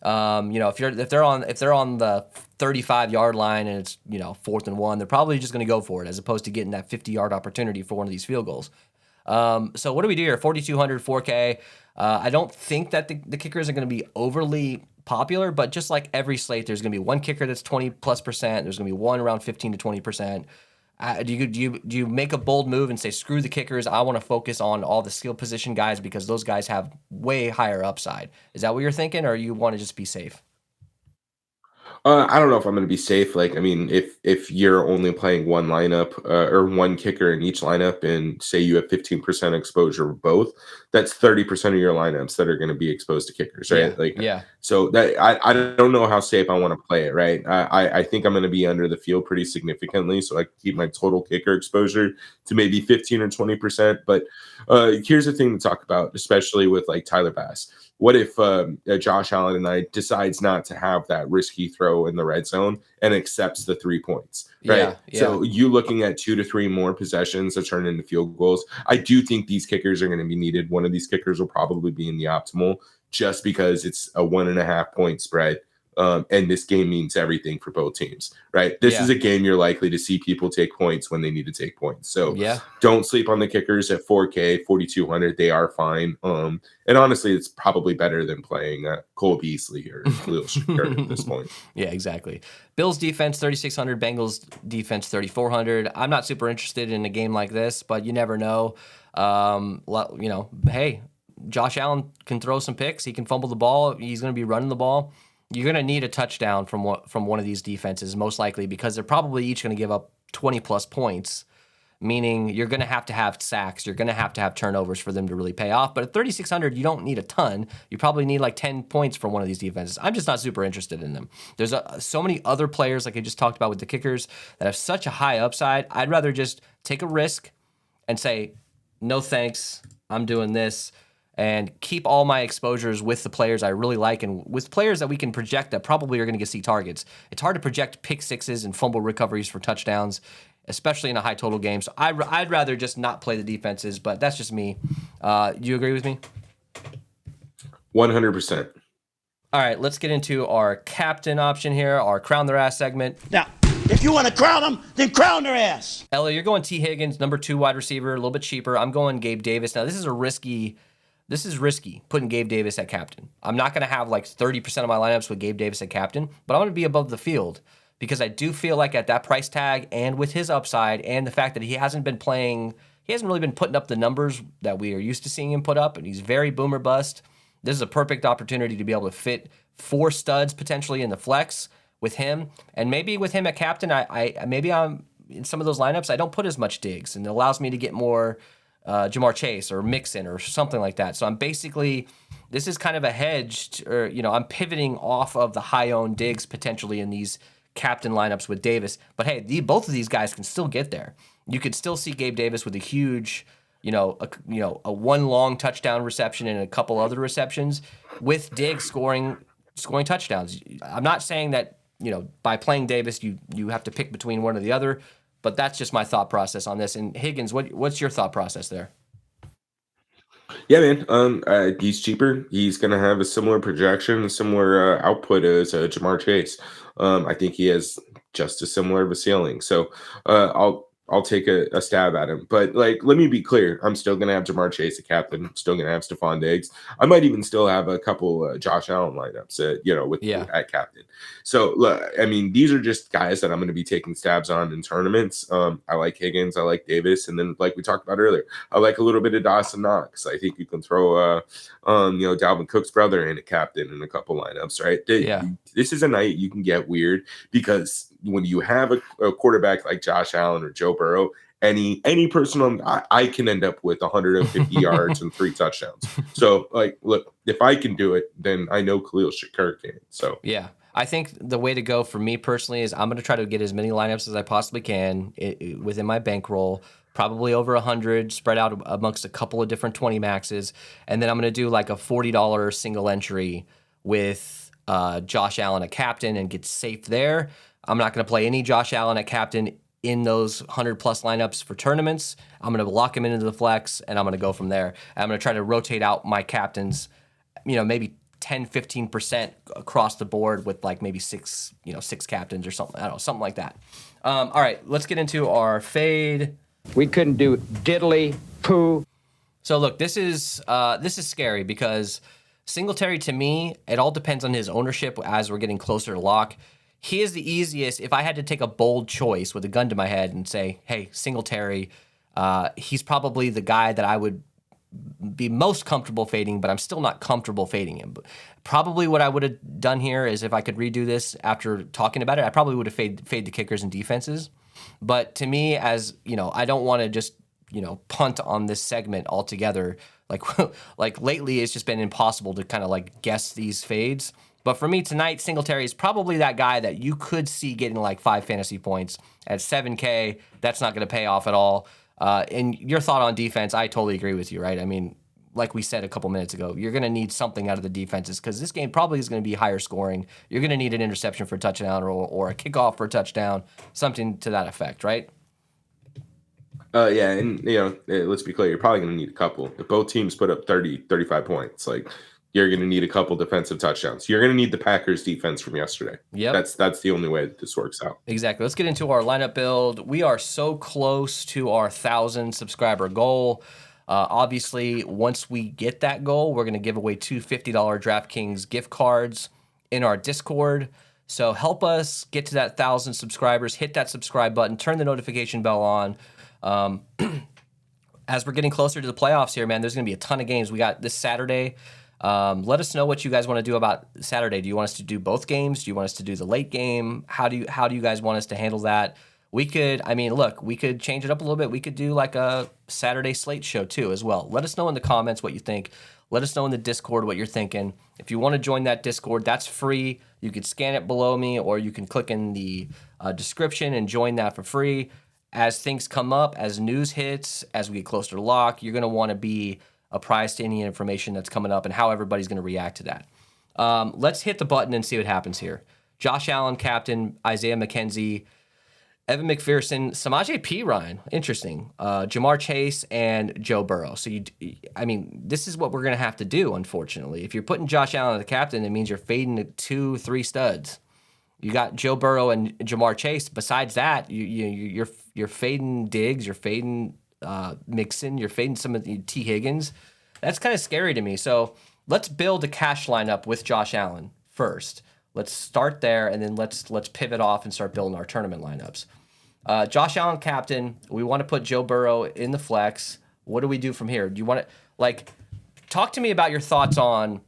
If they're on the 35-yard line and it's 4th and 1, they're probably just gonna go for it as opposed to getting that 50-yard opportunity for one of these field goals. So what do we do here? 4,200, 4K. I don't think that the kickers are going to be overly popular, but just like every slate, there's going to be one kicker that's 20+%. There's going to be one around 15 to 20%. Do you make a bold move and say, screw the kickers, I want to focus on all the skill position guys because those guys have way higher upside? Is that what you're thinking, or you want to just be safe? I don't know if I'm going to be safe. Like, I mean, if you're only playing one lineup or one kicker in each lineup, and say you have 15% exposure of both, that's 30% of your lineups that are going to be exposed to kickers, right? Yeah. So that I don't know how safe I want to play it, right? I think I'm going to be under the field pretty significantly, so I can keep my total kicker exposure to maybe 15 or 20%. But here's the thing to talk about, especially with like Tyler Bass. What if Josh Allen tonight decides not to have that risky throw in the red zone and accepts the 3 points, right? Yeah. So you looking at 2 to 3 more possessions that turn into field goals. I do think these kickers are going to be needed. One of these kickers will probably be in the optimal just because it's a 1.5 point spread. And this game means everything for both teams, right? This is a game you're likely to see people take points when they need to take points. So don't sleep on the kickers at 4K, 4,200. They are fine. And honestly, it's probably better than playing Cole Beasley or Khalil Shakir at this point. Yeah, exactly. Bills defense 3,600, Bengals defense 3,400. I'm not super interested in a game like this, but you never know. Hey, Josh Allen can throw some picks. He can fumble the ball. He's going to be running the ball. You're going to need a touchdown from one of these defenses, most likely, because they're probably each going to give up 20+ points, meaning you're going to have sacks. You're going to have turnovers for them to really pay off. But at 3,600, you don't need a ton. You probably need like 10 points from one of these defenses. I'm just not super interested in them. There's so many other players, like I just talked about with the kickers, that have such a high upside. I'd rather just take a risk and say, no thanks, I'm doing this, and keep all my exposures with the players I really like and with players that we can project that probably are going to see targets. It's hard to project pick sixes and fumble recoveries for touchdowns, especially in a high total game. So I'd rather just not play the defenses, but that's just me. You agree with me? 100%. All right, let's get into our captain option here, our crown their ass segment. Now, If you want to crown them, then crown their ass. Ellie, you're going T. Higgins, number 2 wide receiver, a little bit cheaper. I'm going Gabe Davis. Now, this is risky putting Gabe Davis at captain. I'm not going to have like 30% of my lineups with Gabe Davis at captain, but I'm going to be above the field because I do feel like at that price tag and with his upside and the fact that he hasn't really been putting up the numbers that we are used to seeing him put up, and he's very boomer bust. This is a perfect opportunity to be able to fit 4 studs potentially in the flex with him, and maybe with him at captain, maybe I'm in some of those lineups I don't put as much Diggs, and it allows me to get more Jamar Chase or Mixon or something like that. So I'm basically, this is kind of a hedged, or I'm pivoting off of the high-owned Diggs potentially in these captain lineups with Davis. But hey, both of these guys can still get there. You could still see Gabe Davis with a huge, a one long touchdown reception and a couple other receptions with Diggs scoring touchdowns. I'm not saying that by playing Davis you have to pick between one or the other. But that's just my thought process on this. And Higgins, what's your thought process there? Yeah, man. He's cheaper. He's going to have a similar projection, a similar output as Jamar Chase. I think he has just as similar of a ceiling. So I'll take a stab at him. But let me be clear. I'm still going to have Jamar Chase at captain. I'm still going to have Stephon Diggs. I might even still have a couple Josh Allen lineups, at captain. So, these are just guys that I'm going to be taking stabs on in tournaments. I like Higgins. I like Davis. And then, like we talked about earlier, I like a little bit of Dawson Knox. I think you can throw, Dalvin Cook's brother in a captain in a couple lineups, right? This is a night you can get weird because when you have a quarterback like Josh Allen or Joe Burrow, any person I can end up with 150 yards and 3 touchdowns. So, look, if I can do it, then I know Khalil Shakir can. So, yeah. I think the way to go for me personally is I'm going to try to get as many lineups as I possibly can within my bankroll, probably over 100, spread out amongst a couple of different 20 maxes, and then I'm going to do like a $40 single entry with Josh Allen at captain and get safe there. I'm not going to play any Josh Allen at captain in those 100-plus lineups for tournaments. I'm going to lock him into the flex, and I'm going to go from there. I'm going to try to rotate out my captains, maybe 10-15% across the board with like maybe 6 captains or something. I don't know, something like that. All right, let's get into our fade. We couldn't do diddly poo. So look, this is scary because Singletary, to me, it all depends on his ownership as we're getting closer to lock. He is the easiest. If I had to take a bold choice with a gun to my head and say, hey, Singletary, he's probably the guy that I would be most comfortable fading, but I'm still not comfortable fading him. But probably what I would have done here is if I could redo this after talking about it, I probably would have fade the kickers and defenses. But to me, as I don't want to just punt on this segment altogether. Like lately, it's just been impossible to kind of like guess these fades. But for me tonight, Singletary is probably that guy that you could see getting like 5 fantasy points at 7K. That's not going to pay off at all. And your thought on defense, I totally agree with you, right? I mean, like we said a couple minutes ago, you're going to need something out of the defenses because this game probably is going to be higher scoring. You're going to need an interception for a touchdown or a kickoff for a touchdown, something to that effect, right? Yeah, and let's be clear, you're probably going to need a couple. If both teams put up 30, 35 points, you're going to need a couple defensive touchdowns. You're going to need the Packers defense from yesterday. Yep. That's the only way that this works out. Exactly. Let's get into our lineup build. We are so close to our 1,000 subscriber goal. Obviously, once we get that goal, we're going to give away 2 $50 DraftKings gift cards in our Discord. So help us get to that 1,000 subscribers. Hit that subscribe button. Turn the notification bell on. As we're getting closer to the playoffs here, man, there's going to be a ton of games. We got this Saturday. Let us know what you guys want to do about Saturday. Do you want us to do both games? Do you want us to do the late game? How do you guys want us to handle that? We could change it up a little bit. We could do like a Saturday Slate show too as well. Let us know in the comments what you think. Let us know in the Discord what you're thinking. If you want to join that Discord, that's free. You can scan it below me, or you can click in the description and join that for free. As things come up, as news hits, as we get closer to lock, you're going to want to be apprised to any information that's coming up and how everybody's going to react to that. Let's hit the button and see what happens here. Josh Allen, captain, Isaiah McKenzie, Evan McPherson, Samaje Perine, interesting, Jamar Chase, and Joe Burrow. So, this is what we're going to have to do, unfortunately. If you're putting Josh Allen as the captain, it means you're fading the 2-3 studs. You got Joe Burrow and Jamar Chase. Besides that, you're fading Diggs, you're fading Mixon, you're fading some of the T. Higgins. That's kind of scary to me. So let's build a cash lineup with Josh Allen first. Let's start there, and then let's pivot off and start building our tournament lineups. Josh Allen captain. We want to put Joe Burrow in the flex. What do we do from here? Do you want to talk to me about your thoughts on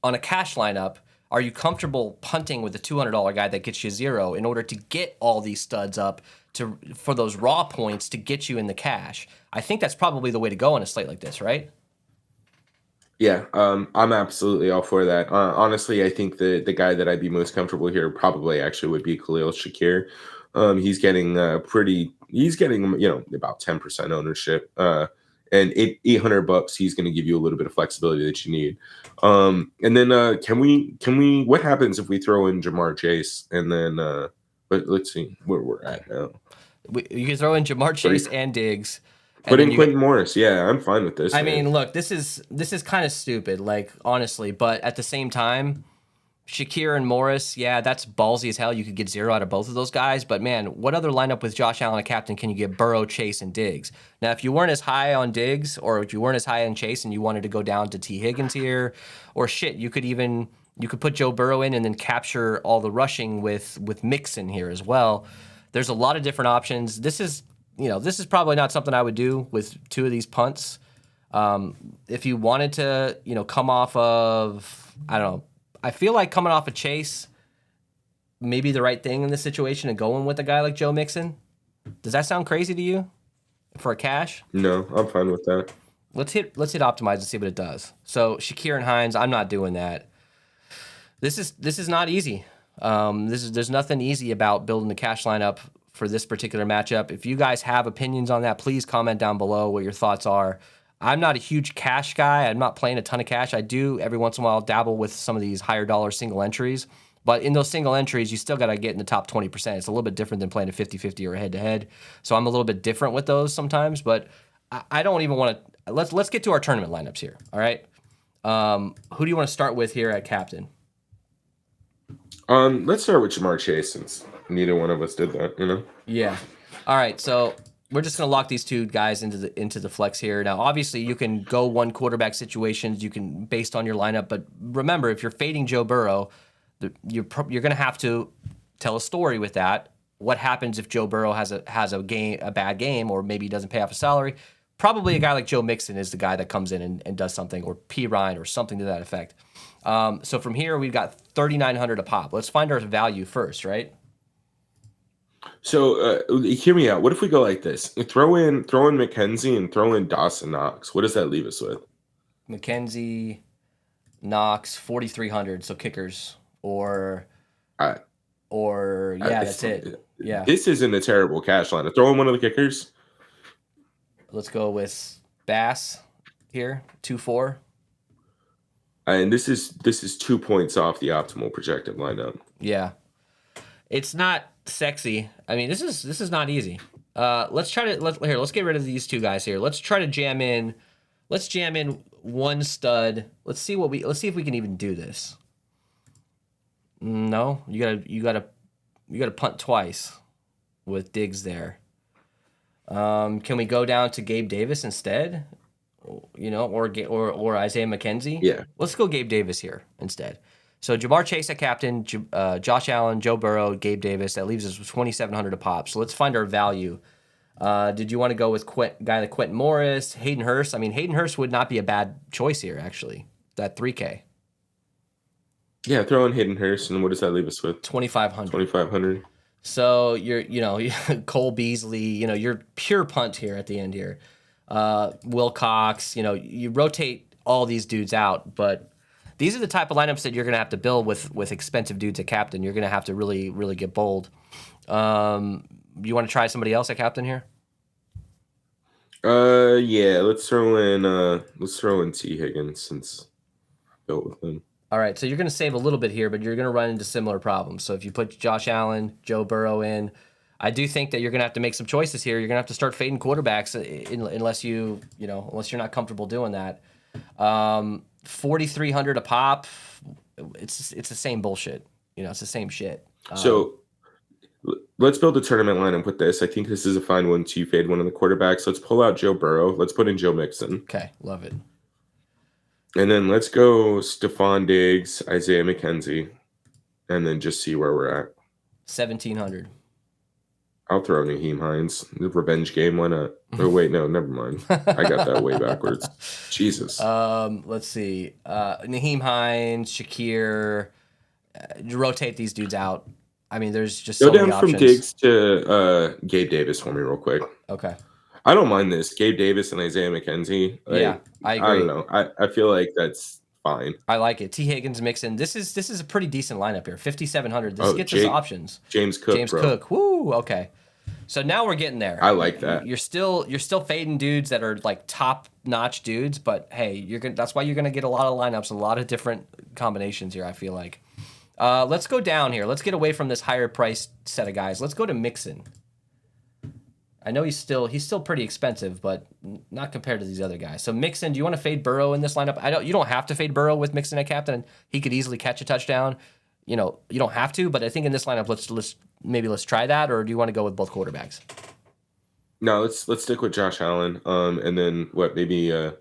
a cash lineup? Are you comfortable punting with a $200 guy that gets you 0 in order to get all these studs up for those raw points to get you in the cash? I think that's probably the way to go on a slate like this, right? Yeah, I'm absolutely all for that. Honestly, I think the guy that I'd be most comfortable here probably actually would be Khalil Shakir. He's getting about 10% ownership, and $800. He's going to give you a little bit of flexibility that you need. And then can we? What happens if we throw in Jamar Chase and then? But let's see where we're at now. You can throw in Jamar Chase and Diggs. Put in Quentin Morris. Yeah, I'm fine with this. I mean, look, this is kind of stupid, like, honestly, but at the same time, Shakir and Morris, yeah, that's ballsy as hell. You could get 0 out of both of those guys, but man, what other lineup with Josh Allen a captain can you get Burrow, Chase, and Diggs? Now, if you weren't as high on Diggs, or if you weren't as high on Chase and you wanted to go down to T. Higgins here, or shit, you could put Joe Burrow in and then capture all the rushing with Mixon here as well. There's a lot of different options. This is probably not something I would do with 2 of these punts. If you wanted to, come off of, I don't know, I feel like coming off of Chase may be the right thing in this situation and going with a guy like Joe Mixon. Does that sound crazy to you for a cash? No, I'm fine with that. Let's hit optimize and see what it does. So Shakir and Hines, I'm not doing that. This is not easy. There's nothing easy about building the cash lineup for this particular matchup. If you guys have opinions on that, please comment down below what your thoughts are. I'm not a huge cash guy. I'm not playing a ton of cash. I do every once in a while dabble with some of these higher dollar single entries. But in those single entries, you still got to get in the top 20%. It's a little bit different than playing a 50-50 or a head-to-head. So I'm a little bit different with those sometimes. But I don't even want to... Let's get to our tournament lineups here, all right? Who do you want to start with here at captain? Let's start with Jamar Chase since neither one of us did that, Yeah. All right, so... We're just going to lock these 2 guys into the flex here. Now, obviously, you can go one quarterback situations. You can based on your lineup, but remember, if you're fading Joe Burrow, you're going to have to tell a story with that. What happens if Joe Burrow has a bad game, or maybe he doesn't pay off a salary? Probably a guy like Joe Mixon is the guy that comes in and does something, or P. Ryan or something to that effect. So from here, we've got 3,900 a pop. Let's find our value first, right? So hear me out. What if we go like this? Throw in McKenzie and throw in Dawson Knox. What does that leave us with? McKenzie, Knox, 4,300. So kickers that's it. Yeah. This isn't a terrible cash line. Throw in one of the kickers. Let's go with Bass here, 2-4. And this is 2 points off the optimal projected lineup. Yeah. It's not sexy. I mean, this is not easy. Let's get rid of these 2 guys here. Let's try to jam in one stud. Let's see if we can even do this. No, you gotta punt twice with Diggs there. Can we go down to Gabe Davis instead? Or Isaiah McKenzie? Yeah. Let's go Gabe Davis here instead. So Jamar Chase at captain, Josh Allen, Joe Burrow, Gabe Davis. That leaves us with 2,700 a pop. So let's find our value. Did you want to go with guy like Quentin Morris, Hayden Hurst? I mean, Hayden Hurst would not be a bad choice here, actually. That 3K. Yeah, throw in Hayden Hurst, and what does that leave us with? 2,500. 2,500. So you're Cole Beasley. You're pure punt here at the end here. Will Cox. You rotate all these dudes out, but. These are the type of lineups that you're going to have to build with expensive dudes at captain. You're going to have to really, really get bold. You want to try somebody else at captain here? Yeah. Let's throw in T. Higgins since I built with him. All right, so you're going to save a little bit here, but you're going to run into similar problems. So if you put Josh Allen, Joe Burrow in, I do think that you're going to have to make some choices here. You're going to have to start fading quarterbacks unless you're not comfortable doing that. 4,300 a pop. It's the same bullshit. It's the same shit. So let's build a tournament lineup with this. I think this is a fine one to fade one of the quarterbacks. Let's pull out Joe Burrow. Let's put in Joe Mixon. Okay, love it. And then let's go Stephon Diggs, Isaiah McKenzie, and then just see where we're at. 1,700. I'll throw Naheem Hines. The revenge game, why not? Oh, wait, no, never mind. I got that way backwards. Jesus. Let's see. Naheem Hines, Shakir. Rotate these dudes out. I mean, there's just so Go many down from options. Diggs to Gabe Davis for me real quick. Okay. I don't mind this. Gabe Davis and Isaiah McKenzie. Yeah, I agree. I don't know. I feel like that's fine. I like it. T. Higgins, Mixon. This is a pretty decent lineup here. 5,700. This gets us options. James Cook, bro. Cook. Woo. Okay. So now we're getting there. I like that. You're still fading dudes that are like top notch dudes, but hey, that's why you're gonna get a lot of lineups, a lot of different combinations here. I feel like. Let's go down here. Let's get away from this higher priced set of guys. Let's go to Mixon. I know he's still pretty expensive, but not compared to these other guys. So Mixon, do you want to fade Burrow in this lineup? You don't have to fade Burrow with Mixon at captain. He could easily catch a touchdown. You don't have to, but I think in this lineup, let's try that, or do you want to go with both quarterbacks? No, let's stick with Josh Allen. And then maybe if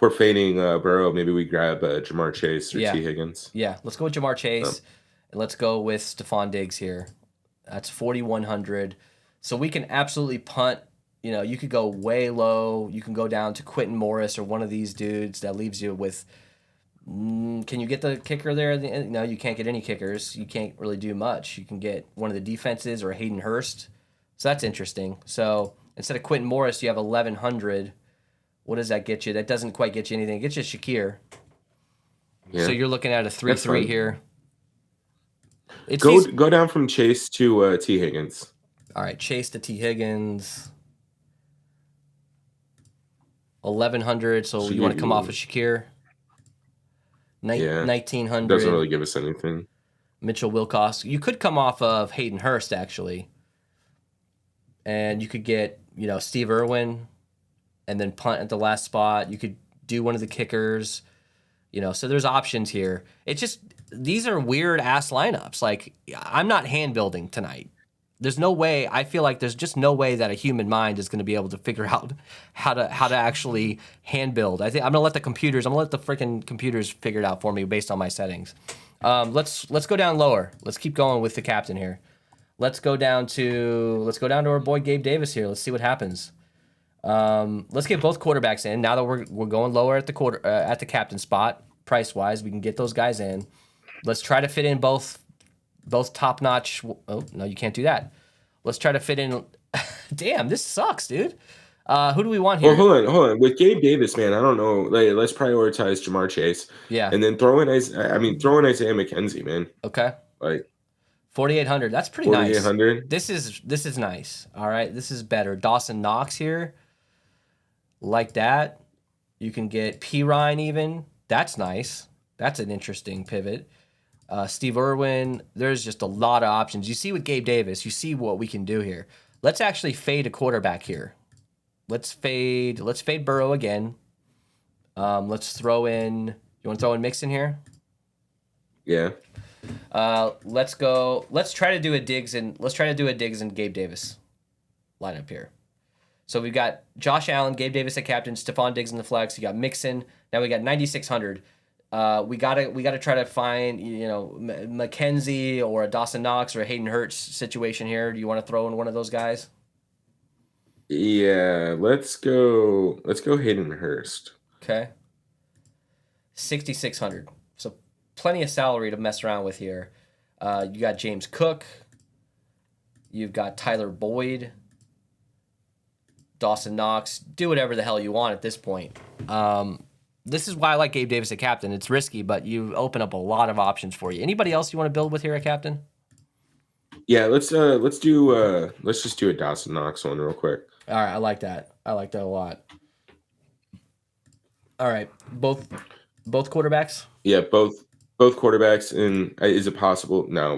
we're fading Burrow, maybe we grab Jamar Chase or T. Higgins. Yeah, let's go with Jamar Chase, and let's go with Stephon Diggs here. That's 4,100. So we can absolutely punt. You could go way low. You can go down to Quentin Morris or one of these dudes that leaves you with. Can you get the kicker there? No, you can't get any kickers. You can't really do much. You can get one of the defenses or Hayden Hurst. So that's interesting. So instead of Quentin Morris, you have 1,100. What does that get you? That doesn't quite get you anything. It gets you Shakir. Yeah. So you're looking at a 3-3 here. Go down from Chase to T. Higgins. All right, Chase to T. Higgins. 1,100. So you want to come off of Shakir? 1,900. Doesn't really give us anything. Mitchell Wilcox. You could come off of Hayden Hurst, actually. And you could get, Steve Irwin and then punt at the last spot. You could do one of the kickers. So there's options here. It's just, these are weird-ass lineups. Like, I'm not hand-building tonight. There's no way. I feel like there's just no way that a human mind is going to be able to figure out how to actually hand build. I think I'm going to let the freaking computers figure it out for me based on my settings. Let's go down lower. Let's keep going with the captain here. Let's go down to our boy Gabe Davis here. Let's see what happens. Let's get both quarterbacks in. Now that we're going lower at the captain spot, price wise, we can get those guys in. Let's try to fit in both top notch. Oh no, you can't do that. Let's try to fit in. Damn, this sucks, dude. Who do we want here? Well, hold on. With Gabe Davis, man, I don't know. Like, let's prioritize Jamar Chase. Yeah, and then throw in Isaiah McKenzie, man. Okay. Like 4,800. That's pretty nice. 4,800. This is nice. All right, this is better. Dawson Knox here, like that. You can get P. Ryan even. That's nice. That's an interesting pivot. Steve Irwin, there's just a lot of options. You see with Gabe Davis, you see what we can do here. Let's actually fade a quarterback here. Let's fade Burrow again. Let's throw in. You want to throw in Mixon here? Yeah. Let's go. Let's try to do a Diggs and Gabe Davis lineup here. So we've got Josh Allen, Gabe Davis at captain, Stephon Diggs in the flex. You got Mixon. Now we got 9,600. We gotta try to find McKenzie or a Dawson Knox or a Hayden Hurst situation here. Do you want to throw in one of those guys? Yeah, let's go Hayden Hurst. Okay. 6,600. So plenty of salary to mess around with here. You got James Cook. You've got Tyler Boyd. Dawson Knox. Do whatever the hell you want at this point. This is why I like Gabe Davis at captain. It's risky, but you open up a lot of options for you. Anybody else you want to build with here at captain? Yeah, let's just do a Dawson Knox one real quick. All right, I like that. I like that a lot. All right, both quarterbacks. Yeah, both quarterbacks. And is it possible? No,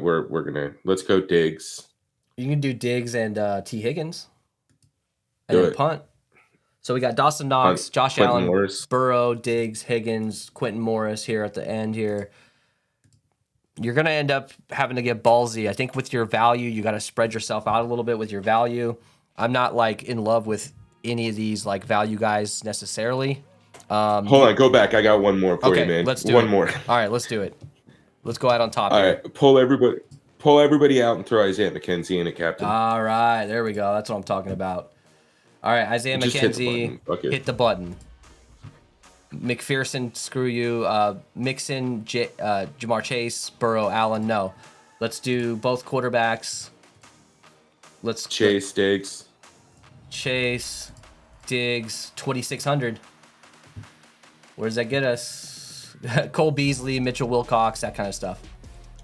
let's go Diggs. You can do Diggs and T. Higgins, and then punt. So we got Dawson Knox, Josh Allen, Morris. Burrow, Diggs, Higgins, Quentin Morris here at the end here. you're going to end up having to get ballsy. I think with your value, you got to spread yourself out a little bit with your value. I'm not like in love with any of these like value guys necessarily. Hold on, go back. I got one more for you, man. Let's do one it. more. All right, let's do it. Let's go out on top All here. right, pull everybody out and throw Isaiah McKenzie in a captain. All right, there we go. That's what I'm talking about. All right, Isaiah Just McKenzie, hit the button. McPherson, screw you. Mixon, Jamar Chase, Burrow, Allen, no. Let's do both quarterbacks. Let's Chase, Diggs. Chase, Diggs, 2,600. Where does that get us? Cole Beasley, Mitchell Wilcox, that kind of stuff.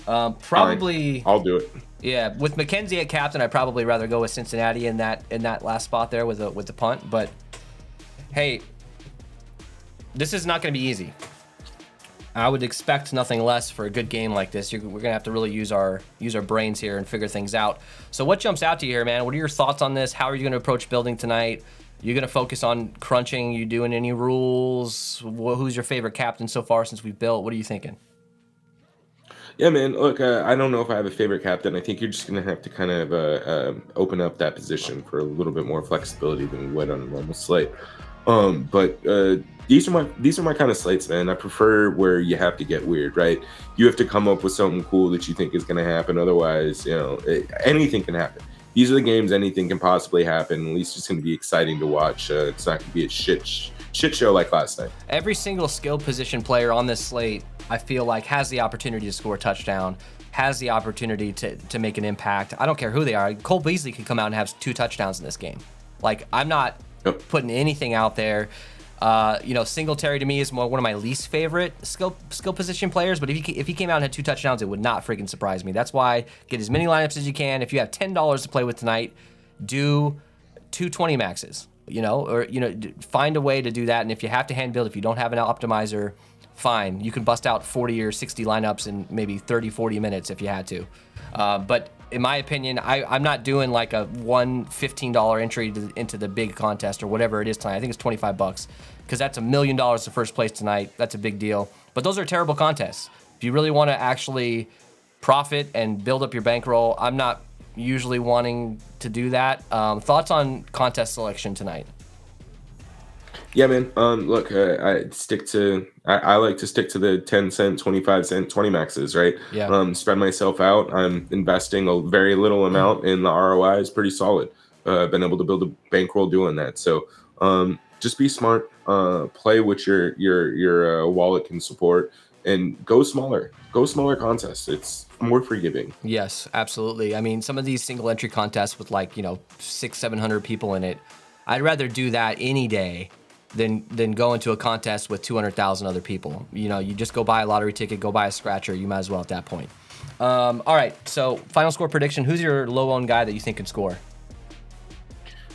Probably. Fine. I'll do it. Yeah, with McKenzie at captain, I'd probably rather go with Cincinnati in that last spot there with the punt. But hey, this is not going to be easy. I would expect nothing less for a good game like this. We're going to have to really use our brains here and figure things out. So what jumps out to you here, man? What are your thoughts on this? How are you going to approach building tonight? You're going to focus on crunching? You doing any rules? Who's your favorite captain so far since we've built? What are you thinking? Yeah, man. Look, I don't know if I have a favorite captain. I think you're just going to have to kind of open up that position for a little bit more flexibility than we would on a normal slate. But these are my kind of slates, man. I prefer where you have to get weird, right? You have to come up with something cool that you think is going to happen. Otherwise, anything can happen. These are the games anything can possibly happen. At least it's going to be exciting to watch. It's not going to be a shit show like last night. Every single skill position player on this slate, I feel like, has the opportunity to score a touchdown, has the opportunity to make an impact. I don't care who they are. Cole Beasley could come out and have 2 touchdowns in this game. Like, I'm not putting anything out there. Singletary to me is one of my least favorite skill position players, but if he came out and had 2 touchdowns, it would not freaking surprise me. That's why get as many lineups as you can. If you have $10 to play with tonight, do 220 maxes, find a way to do that. And if you have to hand build, if you don't have an optimizer, fine. You can bust out 40 or 60 lineups in maybe 30, 40 minutes if you had to. But in my opinion, I'm not doing like a $15 entry into the big contest or whatever it is tonight. I think it's $25 because that's $1 million to first place tonight. That's a big deal. But those are terrible contests. If you really want to actually profit and build up your bankroll, I'm not usually wanting to do that. Thoughts on contest selection tonight? Yeah, man. Look, I like to stick to the 10 cent, 25 cent, 20 maxes, right? Yeah. Spread myself out. I'm investing a very little amount, and the ROI is pretty solid. Been able to build a bankroll doing that. So, just be smart. Play what your wallet can support, and go smaller. Go smaller contests. It's more forgiving. Yes, absolutely. I mean, some of these single entry contests with 600-700 people in it, I'd rather do that any day than go into a contest with 200,000 other people. You just go buy a lottery ticket, go buy a scratcher. You might as well at that point. All right, so final score prediction. Who's your low-owned guy that you think can score?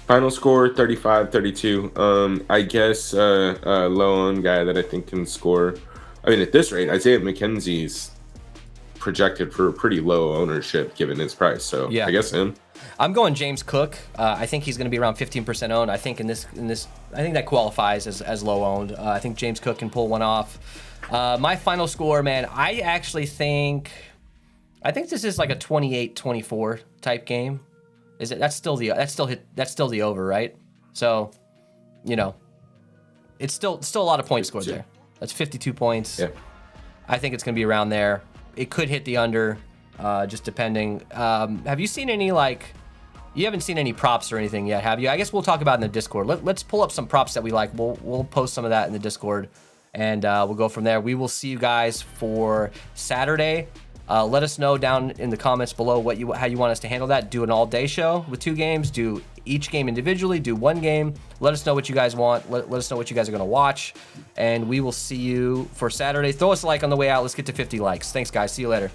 Final score, 35-32. I guess a low-owned guy that I think can score. I mean, at this rate, Isaiah McKenzie's projected for a pretty low ownership given his price. So yeah. I guess him. I'm going James Cook. I think he's going to be around 15% owned. I think in this, I think that qualifies as low owned. I think James Cook can pull one off. My final score, man, I actually think this is like a 28-24 type game. Is it? That's still the over, right? So, it's still a lot of points scored there. That's 52 points. Yeah. I think it's going to be around there. It could hit the under, just depending. Have you seen any you haven't seen any props or anything yet, have you? I guess we'll talk about it in the Discord. Let's pull up some props that we like. We'll post some of that in the Discord, and we'll go from there. We will see you guys for Saturday. Let us know down in the comments below how you want us to handle that. Do an all-day show with 2 games. Do each game individually. Do 1 game. Let us know what you guys want. Let us know what you guys are going to watch, and we will see you for Saturday. Throw us a like on the way out. Let's get to 50 likes. Thanks, guys. See you later.